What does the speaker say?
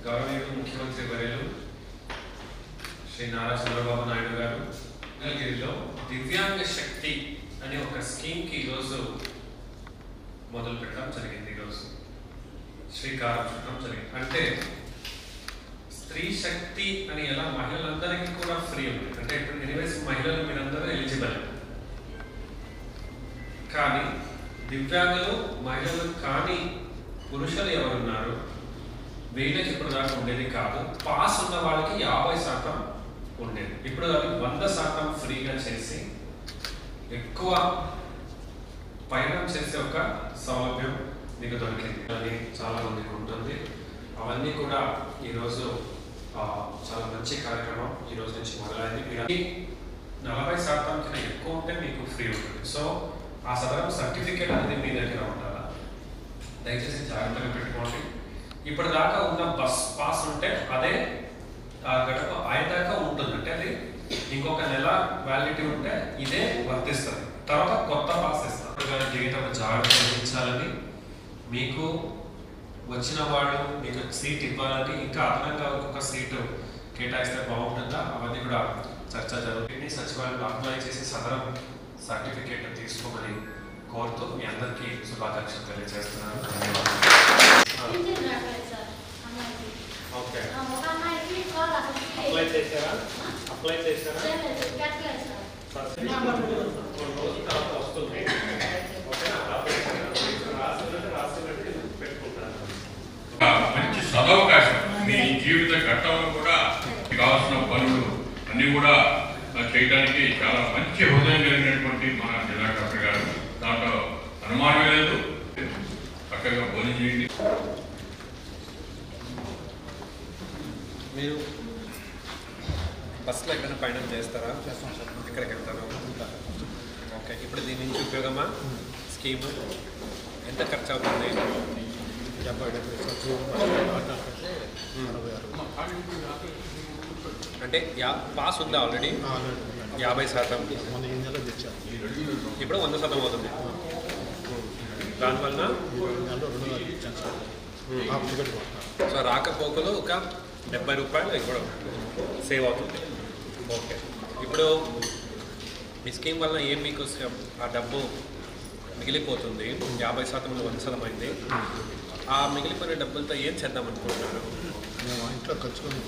గౌరవనీయులు ముఖ్యమంత్రి వర్యులు శ్రీ నారా చంద్రబాబు నాయుడు గారు మంగళగిరిలో దివ్యాంగ శక్తి అనే ఒక స్కీమ్కి ఈరోజు మొదలు పెట్టడం జరిగింది. ఈరోజు శ్రీకారం చుట్టడం జరిగింది. అంటే స్త్రీ శక్తి అని ఎలా మహిళలందరికీ కూడా ఫ్రీ ఉంది. అంటే ఇప్పుడు ఎనీవేస్ మహిళలు మీరందరూ ఎలిజిబుల్, కానీ దివ్యాంగులు మహిళలు కానీ పురుషులు ఎవరున్నారు వీళ్ళకి ఇప్పుడు దాకా ఉండేది కాదు. పాస్ ఉన్న వాళ్ళకి 50% ఉండేది. ఇప్పుడు అది 100% ఫ్రీగా చేసి ఎక్కువ పయనం చేసే ఒక సౌలభ్యం మీకు దొరికింది. అది చాలా మందికి ఉంటుంది. అవన్నీ కూడా ఈరోజు చాలా మంచి కార్యక్రమం ఈరోజు నుంచి మొదలైంది. 40% కన్నా ఎక్కువ ఉంటే మీకు ఫ్రీ ఉంటుంది. సో ఆ సదరం సర్టిఫికేట్ అనేది మీ దగ్గర ఉండాలా, దయచేసి జాగ్రత్తగా పెట్టుకోండి. ఇప్పటిదాకా ఉన్న బస్ పాస్ ఉంటే అదే గడప అయ్యేదాకా ఉంటుంది. అంటే అది ఇంకొక నెల వ్యాలిడిటీ ఉంటే ఇదే వర్తిస్తుంది. తర్వాత కొత్త పాస్ ఇస్తాం. జీవితం జాగ్రత్త వహించాలని, మీకు వచ్చిన వాళ్ళు మీకు సీట్ ఇవ్వాలని, ఇంకా అదనంగా ఇంకొక సీటు కేటాయిస్తే బాగుంటుందా అవన్నీ కూడా చర్చ జరుగుతుంది. సచివాలయంలో అప్లై చేసి సదరం సర్టిఫికేట్ తీసుకోమని కోరుతూ మీ అందరికీ శుభాకాంక్షలు తెలియజేస్తున్నాను. ఓకే, అప్లై చేశారా? అప్లై చేశారా? వస్తుంది. మంచి సదవకాశం. మీ జీవిత ఘట్టంలో కూడా కావాల్సిన పనులు అన్ని కూడా చేయడానికి చాలా మంచి హృదయం కలిగినటువంటి మన జిల్లా కలెక్టర్ గారు. దాంట్లో అనుమానం లేదు. చక్కగా భోజనం చేయండి. మీరు బస్సులో ఎక్కడైనా పయనం చేస్తారా? ఎక్కడికి వెళ్తారు? ఓకే, ఇప్పుడు దీని నుంచి ఉపయోగమా? స్కీమ్ ఎంత ఖర్చు అవుతుంది? 70 అంటే పాస్ ఉందా ఆల్రెడీ? 50%. ఇప్పుడు 100% అవుతుంది. దానివల్ల సో రాకపోకలు ఒక 70 రూపాయలు ఇప్పుడు సేవ్ అవుతుంది. ఓకే, ఇప్పుడు ఈ స్కీమ్ వల్ల ఏం మీకు ఆ డబ్బు మిగిలిపోతుంది? 50% 100% అయింది. ఆ మిగిలిపోయిన డబ్బులతో ఏం చేద్దాం అనుకుంటున్నారు? మేము ఇంట్లో ఖర్చుకొని